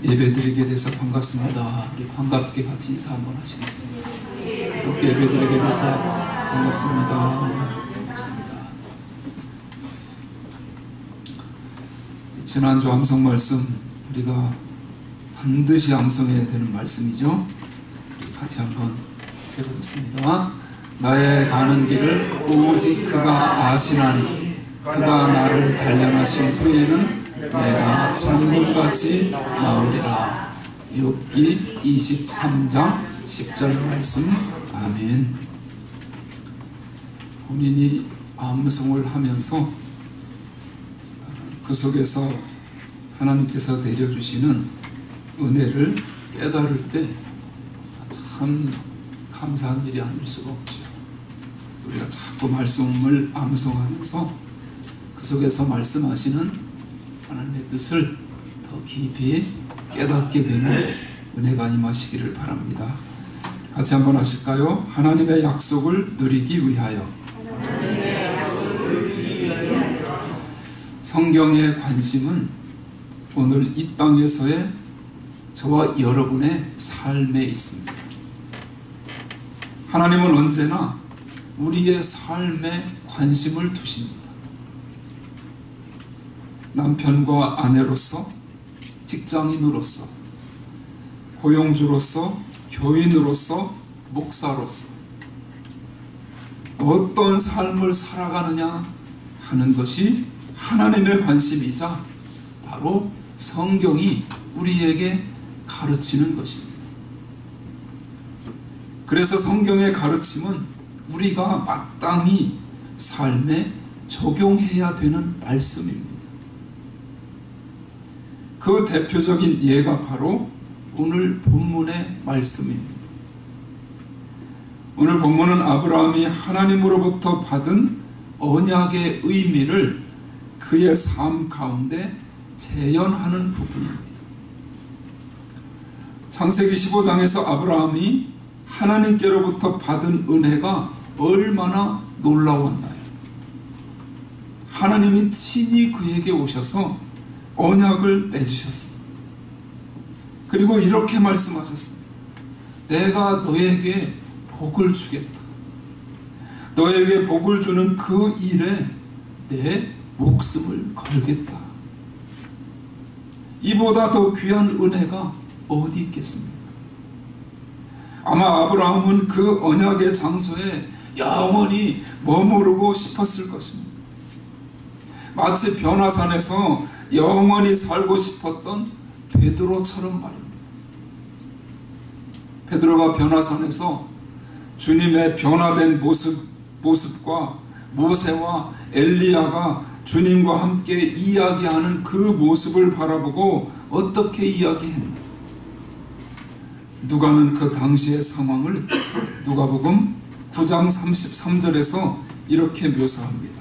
예배드리게 돼서 반갑습니다. 우리 반갑게 같이 인사 한번 하시겠습니다. 이렇게 예배드리게 돼서 반갑습니다. 지난주 암송 말씀 우리가 반드시 암송해야 되는 말씀이죠. 같이 한번 해보겠습니다. 나의 가는 길을 오직 그가 아시나니 그가 나를 단련하신 후에는 내가 천국같이 나오리라. 욥기 23장 10절 말씀. 아멘. 본인이 암송을 하면서 그 속에서 하나님께서 내려주시는 은혜를 깨달을 때 참 감사한 일이 아닐 수가 없죠. 그래서 우리가 자꾸 말씀을 암송하면서 그 속에서 말씀하시는 하나님의 뜻을 더 깊이 깨닫게 되는 은혜가 임하시기를 바랍니다. 같이 한번 하실까요? 하나님의 약속을 누리기 위하여. 성경의 관심은 오늘 이 땅에서의 저와 여러분의 삶에 있습니다. 하나님은 언제나 우리의 삶에 관심을 두십니다. 남편과 아내로서, 직장인으로서, 고용주로서, 교인으로서, 목사로서 어떤 삶을 살아가느냐 하는 것이 하나님의 관심이자 바로 성경이 우리에게 가르치는 것입니다. 그래서 성경의 가르침은 우리가 마땅히 삶에 적용해야 되는 말씀입니다. 그 대표적인 예가 바로 오늘 본문의 말씀입니다. 오늘 본문은 아브라함이 하나님으로부터 받은 언약의 의미를 그의 삶 가운데 재현하는 부분입니다. 창세기 15장에서 아브라함이 하나님께로부터 받은 은혜가 얼마나 놀라웠나요? 하나님이 친히 그에게 오셔서 언약을 맺으셨습니다. 그리고 이렇게 말씀하셨습니다. 내가 너에게 복을 주겠다. 너에게 복을 주는 그 일에 내 목숨을 걸겠다. 이보다 더 귀한 은혜가 어디 있겠습니까? 아마 아브라함은 그 언약의 장소에 영원히 머무르고 싶었을 것입니다. 마치 변화산에서 영원히 살고 싶었던 베드로처럼 말입니다. 베드로가 변화산에서 주님의 변화된 모습과 모세와 엘리야가 주님과 함께 이야기하는 그 모습을 바라보고 어떻게 이야기했나? 누가는 그 당시의 상황을 누가복음 9장 33절에서 이렇게 묘사합니다.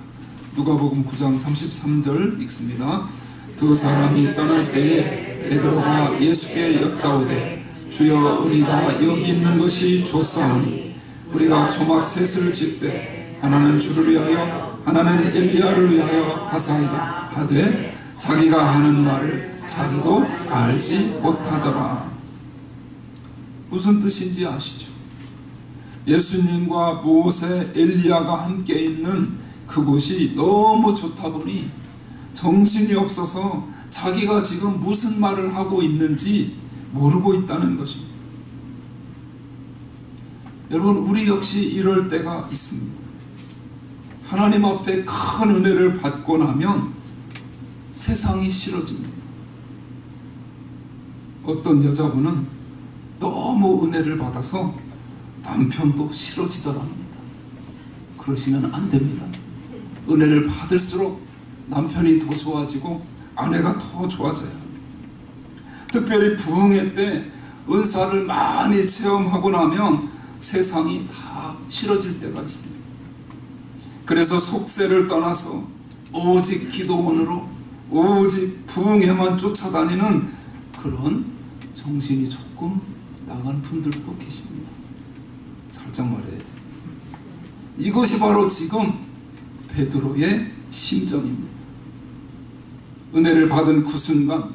누가복음 9장 33절 읽습니다. 두 사람이 떠날 때에 베드로가 예수께 여짜오되 주여 우리가 여기 있는 것이 좋사오니 우리가 초막 셋을 짓되 하나는 주를 위하여 하나는 엘리야를 위하여 하사이다 하되 자기가 하는 말을 자기도 알지 못하더라. 무슨 뜻인지 아시죠? 예수님과 모세, 엘리야가 함께 있는 그곳이 너무 좋다 보니 정신이 없어서 자기가 지금 무슨 말을 하고 있는지 모르고 있다는 것입니다. 여러분, 우리 역시 이럴 때가 있습니다. 하나님 앞에 큰 은혜를 받고 나면 세상이 싫어집니다. 어떤 여자분은 너무 은혜를 받아서 남편도 싫어지더랍니다. 그러시면 안 됩니다. 은혜를 받을수록 남편이 더 좋아지고 아내가 더 좋아져야 합니다. 특별히 부흥회 때 은사를 많이 체험하고 나면 세상이 다 싫어질 때가 있습니다. 그래서 속세를 떠나서 오직 기도원으로 오직 부흥회만 쫓아다니는 그런 정신이 조금 나간 분들도 계십니다. 살짝 말해야 돼요. 이것이 바로 지금 베드로의 심정입니다. 은혜를 받은 그 순간,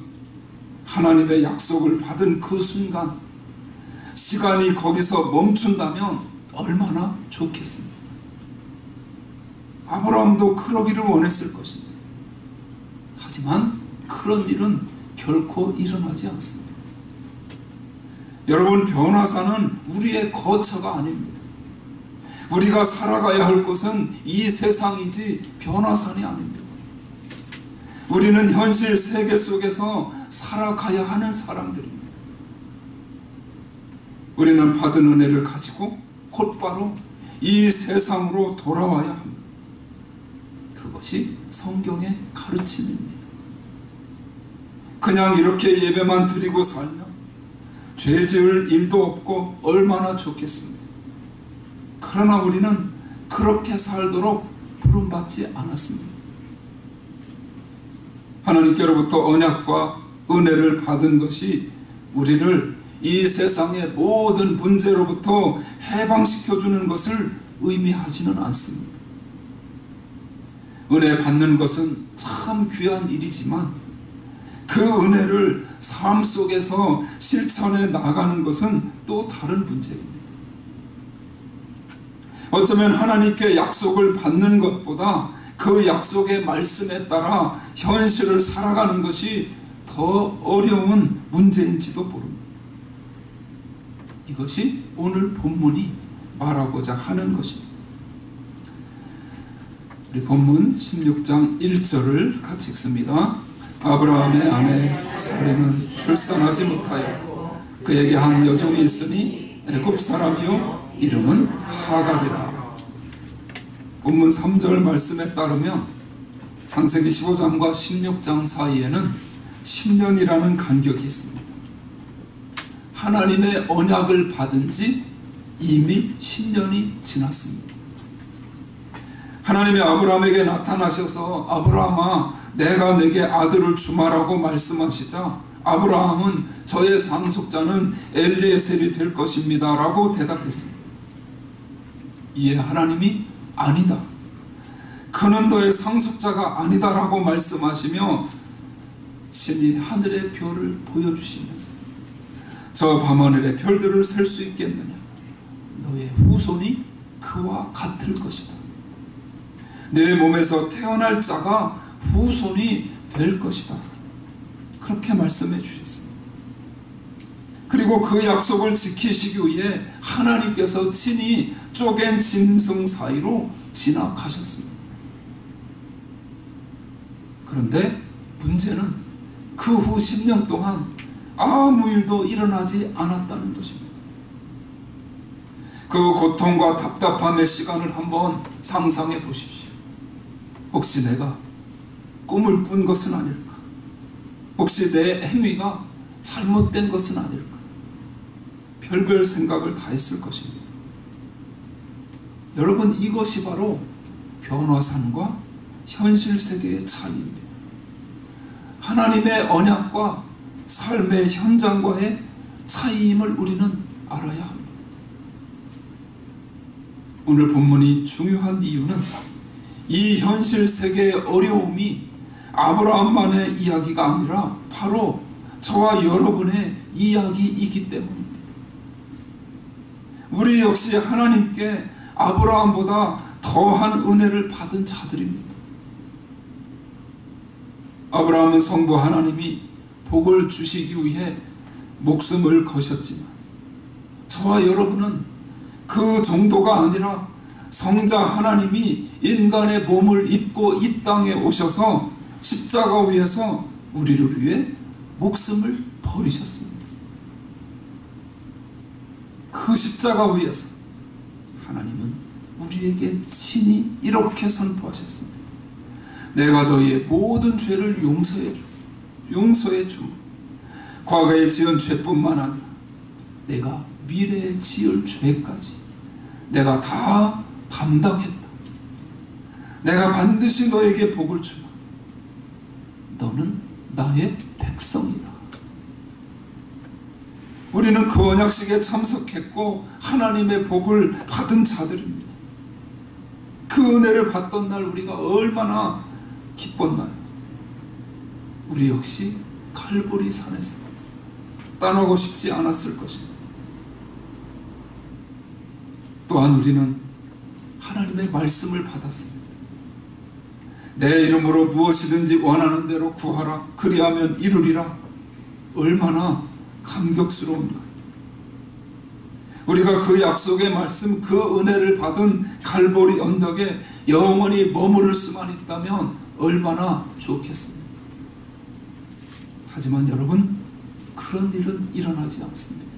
하나님의 약속을 받은 그 순간, 시간이 거기서 멈춘다면 얼마나 좋겠습니까? 아브라함도 그러기를 원했을 것입니다. 하지만 그런 일은 결코 일어나지 않습니다. 여러분, 변화사는 우리의 거처가 아닙니다. 우리가 살아가야 할 곳은 이 세상이지 변화산이 아닙니다. 우리는 현실 세계 속에서 살아가야 하는 사람들입니다. 우리는 받은 은혜를 가지고 곧바로 이 세상으로 돌아와야 합니다. 그것이 성경의 가르침입니다. 그냥 이렇게 예배만 드리고 살면 죄 지을 일도 없고 얼마나 좋겠습니까? 그러나 우리는 그렇게 살도록 부름받지 않았습니다. 하나님께로부터 언약과 은혜를 받은 것이 우리를 이 세상의 모든 문제로부터 해방시켜주는 것을 의미하지는 않습니다. 은혜 받는 것은 참 귀한 일이지만 그 은혜를 삶 속에서 실천해 나가는 것은 또 다른 문제입니다. 어쩌면 하나님께 약속을 받는 것보다 그 약속의 말씀에 따라 현실을 살아가는 것이 더 어려운 문제인지도 모릅니다. 이것이 오늘 본문이 말하고자 하는 것입니다. 우리 본문 16장 1절을 같이 읽습니다. 아브라함의 아내 사레는 출산하지 못하여 그에게 한 여종이 있으니 애굽 사람이요 이름은 하갈이라. 본문 3절 말씀에 따르면 창세기 15장과 16장 사이에는 10년이라는 간격이 있습니다. 하나님의 언약을 받은 지 이미 10년이 지났습니다. 하나님이 아브라함에게 나타나셔서 아브라함아 내가 내게 아들을 주마라고 말씀하시자 아브라함은 저의 상속자는 엘리에셀이 될 것입니다 라고 대답했습니다. 이에 하나님이 아니다, 그는 너의 상속자가 아니다 라고 말씀하시며 친히 하늘의 별을 보여주시면서 저 밤하늘의 별들을 셀 수 있겠느냐, 너의 후손이 그와 같을 것이다. 내 몸에서 태어날 자가 후손이 될 것이다. 그렇게 말씀해 주셨습니다. 그리고 그 약속을 지키시기 위해 하나님께서 친히 쪼갠 짐승 사이로 지나가셨습니다. 그런데 문제는 그 후 10년 동안 아무 일도 일어나지 않았다는 것입니다. 그 고통과 답답함의 시간을 한번 상상해 보십시오. 혹시 내가 꿈을 꾼 것은 아닐까? 혹시 내 행위가 잘못된 것은 아닐까? 별별 생각을 다 했을 것입니다. 여러분, 이것이 바로 변화산과 현실 세계의 차이입니다. 하나님의 언약과 삶의 현장과의 차이임을 우리는 알아야 합니다. 오늘 본문이 중요한 이유는 이 현실 세계의 어려움이 아브라함만의 이야기가 아니라 바로 저와 여러분의 이야기이기 때문입니다. 우리 역시 하나님께 아브라함보다 더한 은혜를 받은 자들입니다. 아브라함은 성부 하나님이 복을 주시기 위해 목숨을 거셨지만 저와 여러분은 그 정도가 아니라 성자 하나님이 인간의 몸을 입고 이 땅에 오셔서 십자가 위에서 우리를 위해 목숨을 버리셨습니다. 그 십자가 위에서 하나님은 우리에게 친히 이렇게 선포하셨습니다. 내가 너희의 모든 죄를 용서해 주. 과거에 지은 죄뿐만 아니라 내가 미래에 지을 죄까지 내가 다 담당했다. 내가 반드시 너에게 복을 주마. 너는 나의 백성이다. 우리는 그 언약식에 참석했고 하나님의 복을 받은 자들입니다. 그 은혜를 받던 날 우리가 얼마나 기뻤나요? 우리 역시 칼보리 산에서 떠나고 싶지 않았을 것입니다. 또한 우리는 하나님의 말씀을 받았습니다. 내 이름으로 무엇이든지 원하는 대로 구하라, 그리하면 이루리라. 얼마나 감격스러운가. 우리가 그 약속의 말씀, 그 은혜를 받은 갈보리 언덕에 영원히 머무를 수만 있다면 얼마나 좋겠습니까? 하지만 여러분, 그런 일은 일어나지 않습니다.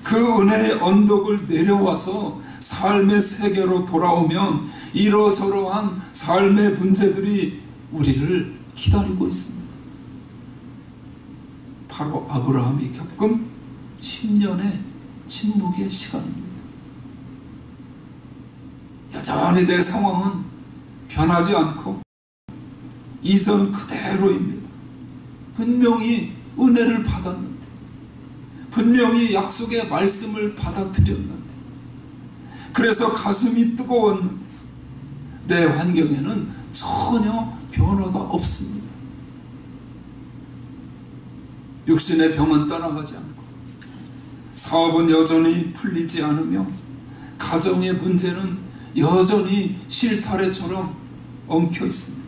그 은혜의 언덕을 내려와서 삶의 세계로 돌아오면 이러저러한 삶의 문제들이 우리를 기다리고 있습니다. 바로 아브라함이 겪은 10년의 침묵의 시간입니다. 여전히 내 상황은 변하지 않고 이전 그대로입니다. 분명히 은혜를 받았는데, 분명히 약속의 말씀을 받아들였는데, 그래서 가슴이 뜨거웠는데 내 환경에는 전혀 변화가 없습니다. 육신의 병은 떠나가지 않고 사업은 여전히 풀리지 않으며 가정의 문제는 여전히 실타래처럼 엉켜 있습니다.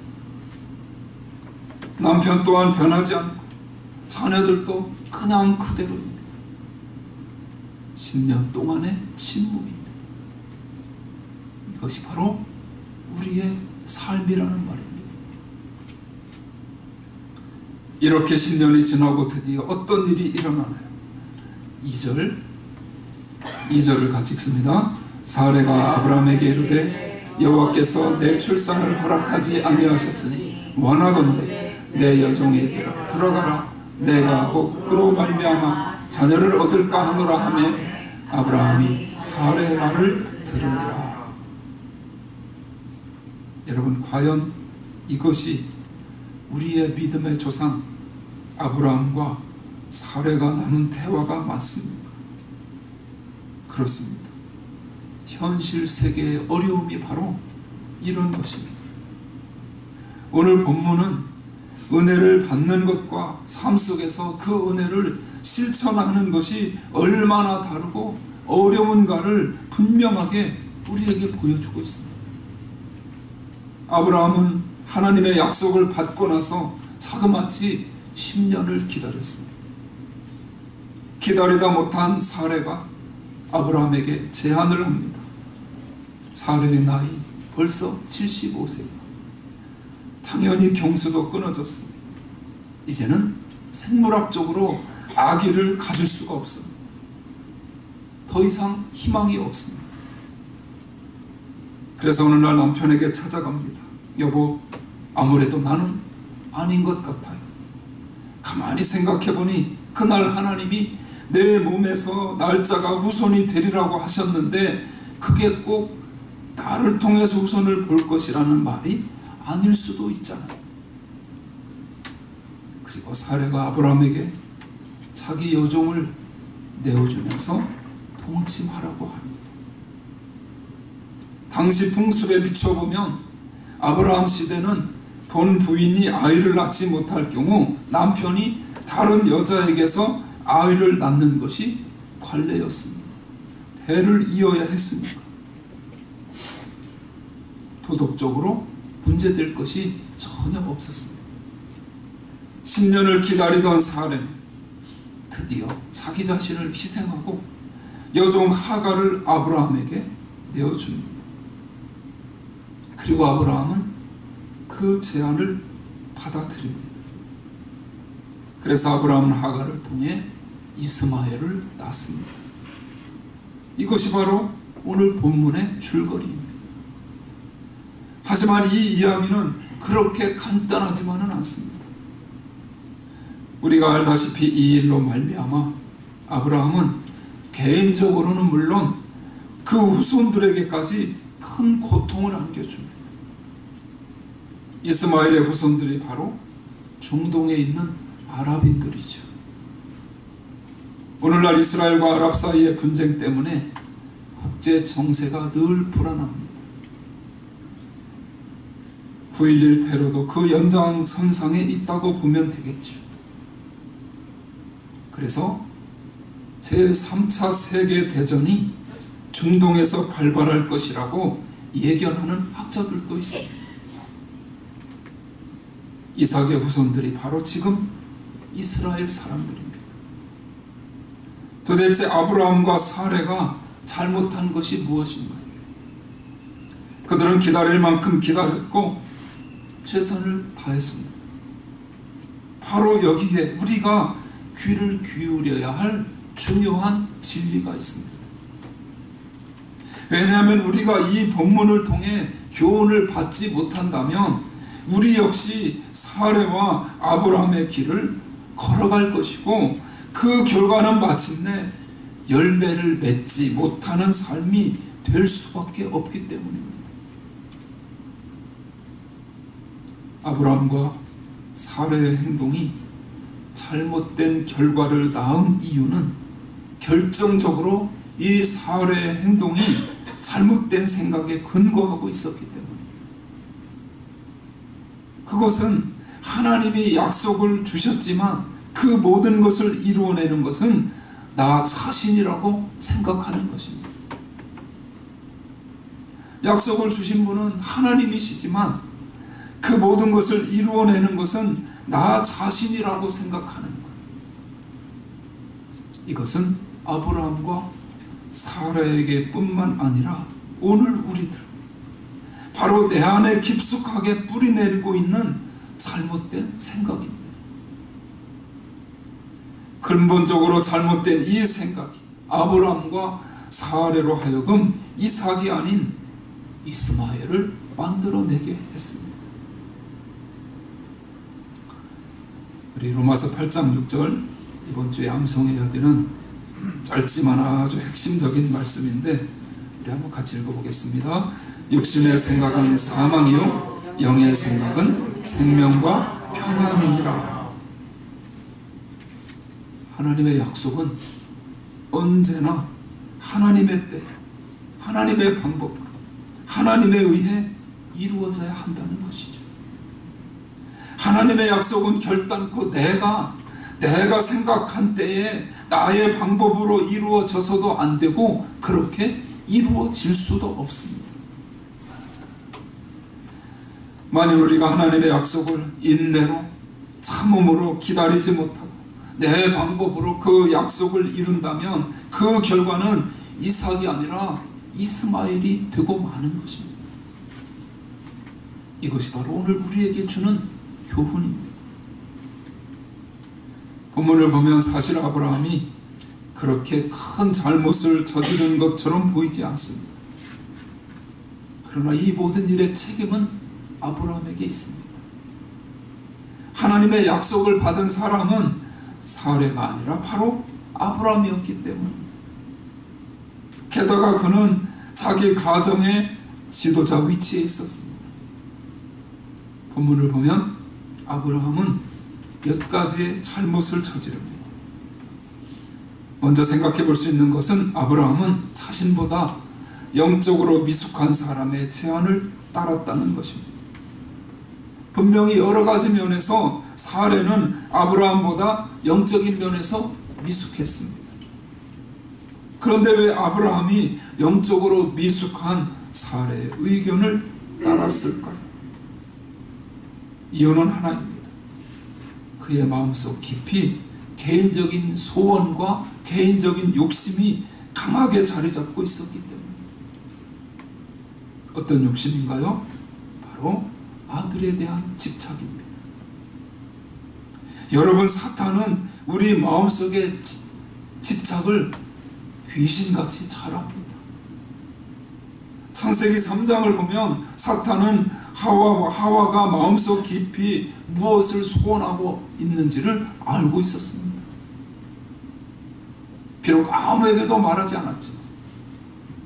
남편 또한 변하지 않고 자녀들도 그냥 그대로입니다. 10년 동안의 침묵입니다. 이것이 바로 우리의 삶이라는 말입니다. 이렇게 10년이 지나고 드디어 어떤 일이 일어나나요? 2절을 같이 읽습니다. 사레가 아브라함에게 이르되 여호와께서 내 출산을 허락하지 아니하셨으니 원하건대 내 여종에게 들어가라. 내가 곧 그로 말미암아 자녀를 얻을까 하노라 하며 아브라함이 사레의 말을 들으니라. 여러분, 과연 이것이 우리의 믿음의 조상 아브라함과 사레가 나눈 대화가 맞습니까? 그렇습니다. 현실 세계의 어려움이 바로 이런 것입니다. 오늘 본문은 은혜를 받는 것과 삶 속에서 그 은혜를 실천하는 것이 얼마나 다르고 어려운가를 분명하게 우리에게 보여주고 있습니다. 아브라함은 하나님의 약속을 받고 나서 자그마치 10년을 기다렸습니다. 기다리다 못한 사레가 아브라함에게 제안을 합니다. 사레의 나이 벌써 75세입니다. 당연히 경수도 끊어졌습니다. 이제는 생물학적으로 아기를 가질 수가 없습니다. 더 이상 희망이 없습니다. 그래서 어느 날 남편에게 찾아갑니다. 여보, 아무래도 나는 아닌 것 같아요. 가만히 생각해보니 그날 하나님이 내 몸에서 날짜가 후손이 되리라고 하셨는데 그게 꼭 나를 통해서 후손을 볼 것이라는 말이 아닐 수도 있잖아요. 그리고 사레가 아브라함에게 자기 여종을 내어주면서 동침하라고 합니다. 당시 풍습에 비춰보면 아브라함 시대는 본 부인이 아이를 낳지 못할 경우 남편이 다른 여자에게서 아이를 낳는 것이 관례였습니다. 대를 이어야 했습니다. 도덕적으로 문제될 것이 전혀 없었습니다. 10년을 기다리던 사레는 드디어 자기 자신을 희생하고 여종 하갈을 아브라함에게 내어줍니다. 그리고 아브라함은 그 제안을 받아들입니다. 그래서 아브라함은 하갈을 통해 이스마엘을 낳습니다. 이것이 바로 오늘 본문의 줄거리입니다. 하지만 이 이야기는 그렇게 간단하지만은 않습니다. 우리가 알다시피 이 일로 말미암아 아브라함은 개인적으로는 물론 그 후손들에게까지 큰 고통을 안겨줍니다. 이스마엘의 후손들이 바로 중동에 있는 아랍인들이죠. 오늘날 이스라엘과 아랍 사이의 분쟁 때문에 국제 정세가 늘 불안합니다. 9.11 테러도 그 연장선상에 있다고 보면 되겠죠. 그래서 제3차 세계대전이 중동에서 발발할 것이라고 예견하는 학자들도 있습니다. 이삭의 후손들이 바로 지금 이스라엘 사람들입니다. 도대체 아브라함과 사레가 잘못한 것이 무엇인가요? 그들은 기다릴 만큼 기다렸고 최선을 다했습니다. 바로 여기에 우리가 귀를 기울여야 할 중요한 진리가 있습니다. 왜냐하면 우리가 이 본문을 통해 교훈을 받지 못한다면 우리 역시 사레와 아브라함의 길을 걸어갈 것이고 그 결과는 마침내 열매를 맺지 못하는 삶이 될 수밖에 없기 때문입니다. 아브라함과 사레의 행동이 잘못된 결과를 낳은 이유는 결정적으로 이 사레의 행동이 잘못된 생각에 근거하고 있었기 때문입니다. 그것은 하나님이 약속을 주셨지만 그 모든 것을 이루어내는 것은 나 자신이라고 생각하는 것입니다. 약속을 주신 분은 하나님이시지만 그 모든 것을 이루어내는 것은 나 자신이라고 생각하는 것. 이것은 아브라함과 사라에게 뿐만 아니라 오늘 우리들, 바로 내 안에 깊숙하게 뿌리내리고 있는 잘못된 생각입니다. 근본적으로 잘못된 이 생각이 아브라함과 사레로 하여금 이삭이 아닌 이스마엘을 만들어내게 했습니다. 우리 로마서 8장 6절 이번 주에 암송해야 되는 짧지만 아주 핵심적인 말씀인데 우리 한번 같이 읽어보겠습니다. 육신의 생각은 사망이요 영의 생각은 생명과 평안이니라. 하나님의 약속은 언제나 하나님의 때, 하나님의 방법, 하나님에 의해 이루어져야 한다는 것이죠. 하나님의 약속은 결단코 내가 생각한 때에 나의 방법으로 이루어져서도 안 되고 그렇게 이루어질 수도 없습니다. 만일 우리가 하나님의 약속을 인내로 참음으로 기다리지 못하고 내 방법으로 그 약속을 이룬다면 그 결과는 이삭이 아니라 이스마엘이 되고 마는 것입니다. 이것이 바로 오늘 우리에게 주는 교훈입니다. 본문을 보면 사실 아브라함이 그렇게 큰 잘못을 저지른 것처럼 보이지 않습니다. 그러나 이 모든 일의 책임은 아브라함에게 있습니다. 하나님의 약속을 받은 사람은 사레가 아니라 바로 아브라함이었기 때문입니다. 게다가 그는 자기 가정의 지도자 위치에 있었습니다. 본문을 보면 아브라함은 몇 가지의 잘못을 저지릅니다. 먼저 생각해 볼 수 있는 것은 아브라함은 자신보다 영적으로 미숙한 사람의 제안을 따랐다는 것입니다. 분명히 여러 가지 면에서 사레는 아브라함보다 영적인 면에서 미숙했습니다. 그런데 왜 아브라함이 영적으로 미숙한 사레의 의견을 따랐을까요? 이유는 하나입니다. 그의 마음속 깊이 개인적인 소원과 개인적인 욕심이 강하게 자리 잡고 있었기 때문입니다. 어떤 욕심인가요? 바로 아들에 대한 집착입니다. 여러분, 사탄은 우리 마음속의 집착을 귀신같이 잘 압니다. 창세기 3장을 보면 사탄은 하와가 마음속 깊이 무엇을 소원하고 있는지를 알고 있었습니다. 비록 아무에게도 말하지 않았지만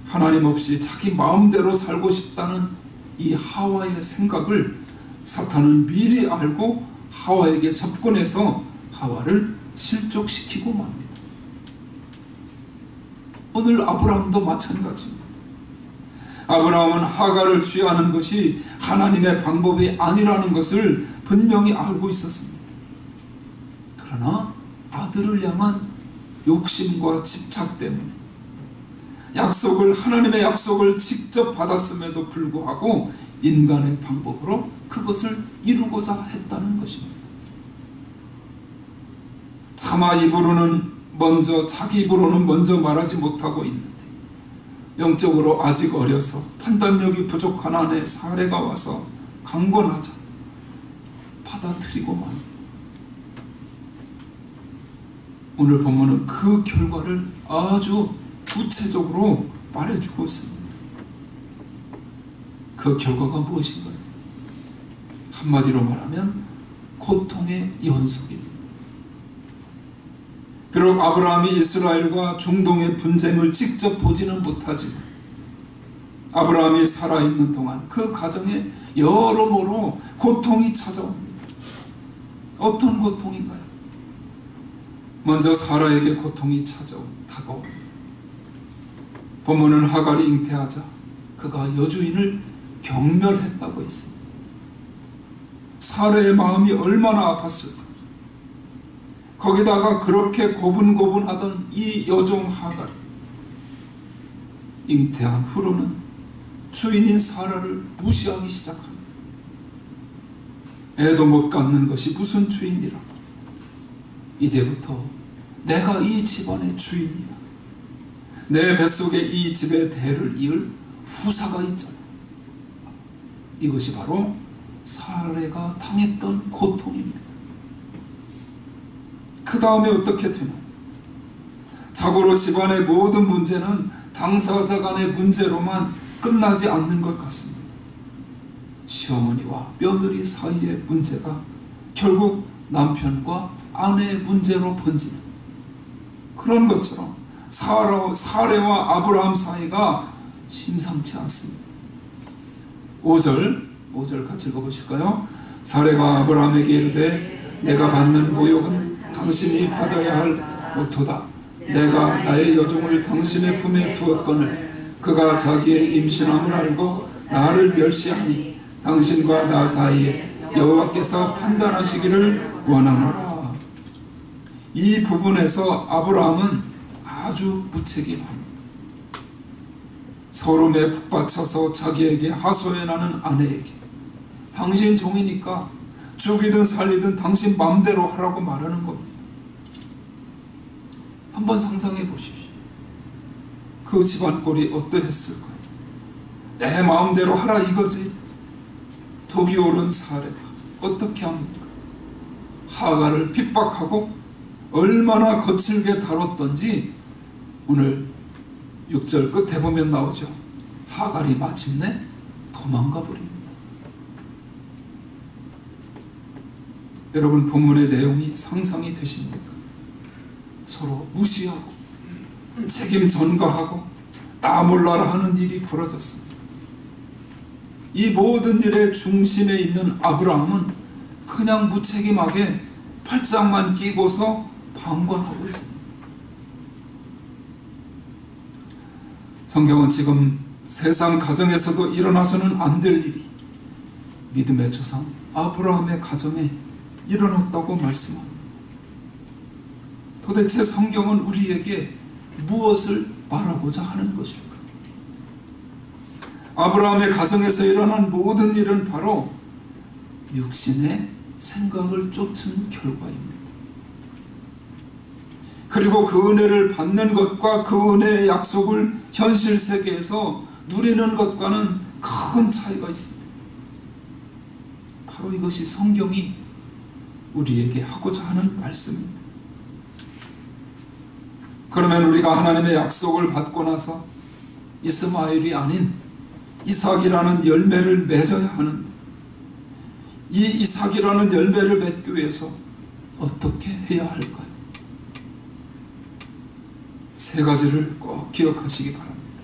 하나님 없이 자기 마음대로 살고 싶다는 이 하와의 생각을 사탄은 미리 알고 하와에게 접근해서 하와를 실족시키고 맙니다. 오늘 아브라함도 마찬가지입니다. 아브라함은 하가를 취하는 것이 하나님의 방법이 아니라는 것을 분명히 알고 있었습니다. 그러나 아들을 향한 욕심과 집착 때문에 하나님의 약속을 직접 받았음에도 불구하고 인간의 방법으로 그것을 이루고자 했다는 것입니다. 차마 자기 입으로는 먼저 말하지 못하고 있는데 영적으로 아직 어려서 판단력이 부족한 아내 사레가 와서 강권하자 받아들이고 맙니다. 오늘 본문은 그 결과를 아주 구체적으로 말해주고 있습니다. 그 결과가 무엇인가요? 한마디로 말하면 고통의 연속입니다. 비록 아브라함이 이스라엘과 중동의 분쟁을 직접 보지는 못하지만 아브라함이 살아있는 동안 그 가정에 여러모로 고통이 찾아옵니다. 어떤 고통인가요? 먼저 사라에게 고통이 다가옵니다. 본문은 하갈이 잉태하자 그가 여주인을 경멸했다고 했습니다. 사라의 마음이 얼마나 아팠을까. 거기다가 그렇게 고분고분하던 이 여종 하갈이 잉태한 후로는 주인인 사라를 무시하기 시작합니다. 애도 못 갖는 것이 무슨 주인이라고. 이제부터 내가 이 집안의 주인이야. 내 뱃속에 이 집의 대를 이을 후사가 있잖아. 이것이 바로 사레가 당했던 고통입니다. 그 다음에 어떻게 되나요? 자고로 집안의 모든 문제는 당사자 간의 문제로만 끝나지 않는 것 같습니다. 시어머니와 며느리 사이의 문제가 결국 남편과 아내의 문제로 번지는 그런 것처럼 사레와 아브라함 사이가 심상치 않습니다. 5절 같이 읽어보실까요? 사레가 아브라함에게 이르되 내가 받는 모욕은 당신이 받아야 할 오토다. 내가 나의 여종을 당신의 품에 두었거늘 그가 자기의 임신함을 알고 나를 멸시하니 당신과 나 사이에 여호와께서 판단하시기를 원하노라. 이 부분에서 아브라함은 아주 무책임합니다. 서름에 북받쳐서 자기에게 하소연하는 아내에게 당신 종이니까 죽이든 살리든 당신 마음대로 하라고 말하는 겁니다. 한번 상상해 보십시오. 그 집안 꼴이 어떠했을까요? 내 마음대로 하라 이거지. 독이 오른 사례가 어떻게 합니까? 하가를 핍박하고 얼마나 거칠게 다뤘던지 오늘 6절 끝에 보면 나오죠. 하갈이 마침내 도망가 버립니다. 여러분, 본문의 내용이 상상이 되십니까? 서로 무시하고 책임 전가하고 나 몰라라 하는 일이 벌어졌습니다. 이 모든 일의 중심에 있는 아브라함은 그냥 무책임하게 팔짱만 끼고서 방관하고 있습니다. 성경은 지금 세상 가정에서도 일어나서는 안 될 일이 믿음의 조상 아브라함의 가정에 일어났다고 말씀합니다. 도대체 성경은 우리에게 무엇을 말하고자 하는 것일까? 아브라함의 가정에서 일어난 모든 일은 바로 육신의 생각을 쫓은 결과입니다. 그리고 그 은혜를 받는 것과 그 은혜의 약속을 현실 세계에서 누리는 것과는 큰 차이가 있습니다. 바로 이것이 성경이 우리에게 하고자 하는 말씀입니다. 그러면 우리가 하나님의 약속을 받고 나서 이스마엘이 아닌 이삭이라는 열매를 맺어야 하는데, 이 이삭이라는 열매를 맺기 위해서 어떻게 해야 할까요? 세 가지를 꼭 기억하시기 바랍니다.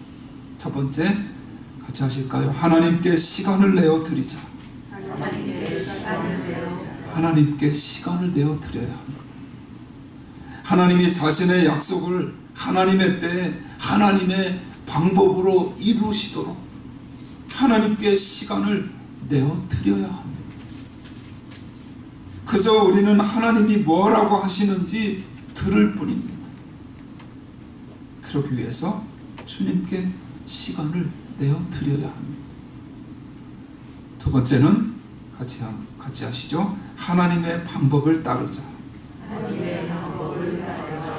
첫 번째, 같이 하실까요? 하나님께 시간을 내어 드리자. 하나님께 시간을 내어 드려야 합니다. 하나님이 자신의 약속을 하나님의 때에 하나님의 방법으로 이루시도록 하나님께 시간을 내어 드려야 합니다. 그저 우리는 하나님이 뭐라고 하시는지 들을 뿐입니다. 그러기 위해서 주님께 시간을 내어 드려야 합니다. 두 번째는 같이 하시죠. 하나님의 방법을 따르자.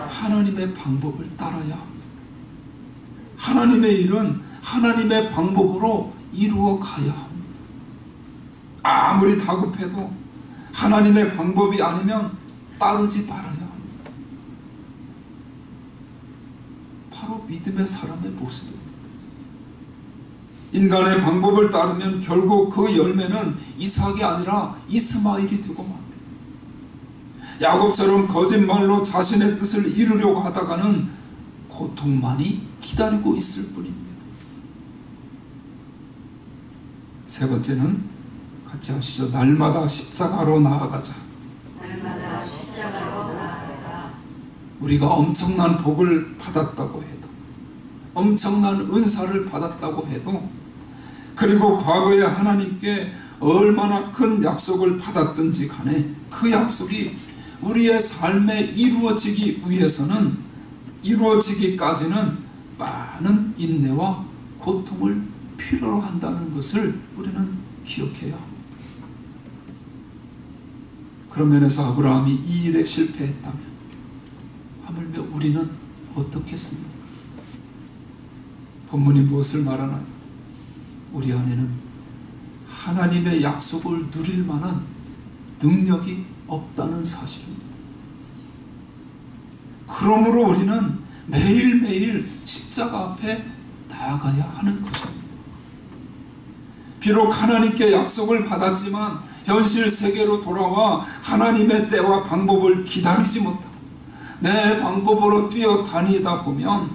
하나님의 방법을 따라야 합니다. 하나님의 일은 하나님의 방법으로 이루어 가야 합니다. 아무리 다급해도 하나님의 방법이 아니면 따르지 말아야 합니다. 바로 믿음의 사람의 모습입니다. 인간의 방법을 따르면 결국 그 열매는 이삭이 아니라 이스마엘이 되고 맙니다. 야곱처럼 거짓말로 자신의 뜻을 이루려고 하다가는 고통만이 기다리고 있을 뿐입니다. 세 번째는 같이 하시죠. 날마다 십자가로 나아가자. 날마다 십자가로 나아가자. 우리가 엄청난 복을 받았다고 해도, 엄청난 은사를 받았다고 해도, 그리고 과거에 하나님께 얼마나 큰 약속을 받았든지 간에 그 약속이 우리의 삶에 이루어지기 위해서는, 이루어지기까지는 많은 인내와 고통을 필요로 한다는 것을 우리는 기억해야 합니다. 그런 면에서 아브라함이 이 일에 실패했다면 하물며 우리는 어떻겠습니까? 본문이 무엇을 말하나요? 우리 안에는 하나님의 약속을 누릴 만한 능력이 없다는 사실입니다. 그러므로 우리는 매일매일 십자가 앞에 나아가야 하는 것입니다. 비록 하나님께 약속을 받았지만 현실 세계로 돌아와 하나님의 때와 방법을 기다리지 못하고 내 방법으로 뛰어다니다 보면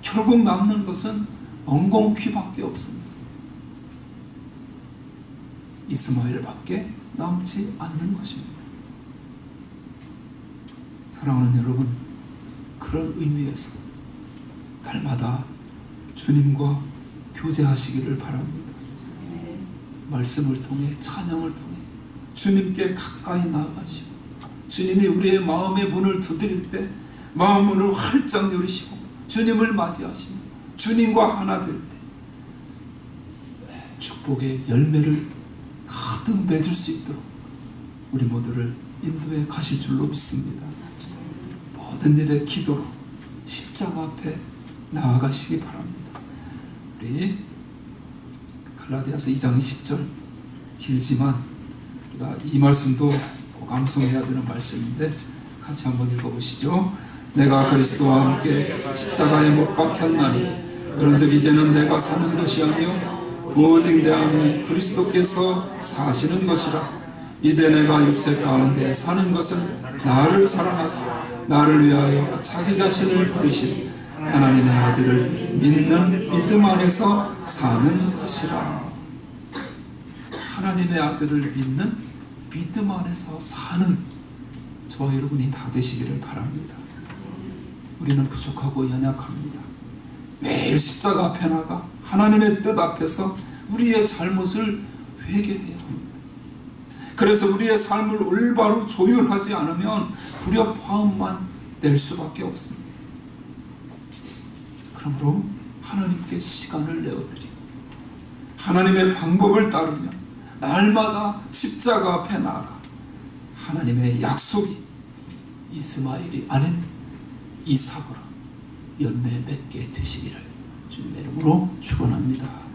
결국 남는 것은 엉겅퀴밖에 없습니다. 이스마엘밖에 남지 않는 것입니다. 사랑하는 여러분, 그런 의미에서 날마다 주님과 교제하시기를 바랍니다. 말씀을 통해, 찬양을 통해 주님께 가까이 나아가시고, 주님이 우리의 마음의 문을 두드릴 때 마음 문을 활짝 열으시고 주님을 맞이하시며 주님과 하나 될 때 축복의 열매를 가득 맺을 수 있도록 우리 모두를 인도해 가실 줄로 믿습니다. 모든 일에 기도로 십자가 앞에 나아가시기 바랍니다. 우리 갈라디아서 2장 20절 길지만 우리가 이 말씀도 꼭 암송해야 되는 말씀인데 같이 한번 읽어보시죠. 내가 그리스도와 함께 십자가에 못 박혔나니 그런즉 이제는 내가 사는 것이 아니요 오직 내 안에 그리스도께서 사시는 것이라. 이제 내가 육체 가운데 사는 것은 나를 사랑하사 나를 위하여 자기 자신을 버리신 하나님의 아들을 믿는 믿음 안에서 사는 것이라. 하나님의 아들을 믿는 믿음 안에서 사는 저와 여러분이 다 되시기를 바랍니다. 우리는 부족하고 연약합니다. 매일 십자가 앞에 나가 하나님의 뜻 앞에서 우리의 잘못을 회개해야 합니다. 그래서 우리의 삶을 올바로 조율하지 않으면 불협화음만 낼 수밖에 없습니다. 그러므로 하나님께 시간을 내어드리고 하나님의 방법을 따르며 날마다 십자가 앞에 나아가 하나님의 약속이 이스마엘이 아닌 이삭으로 열매 맺게 되시기를 주님의 이름으로 축원합니다.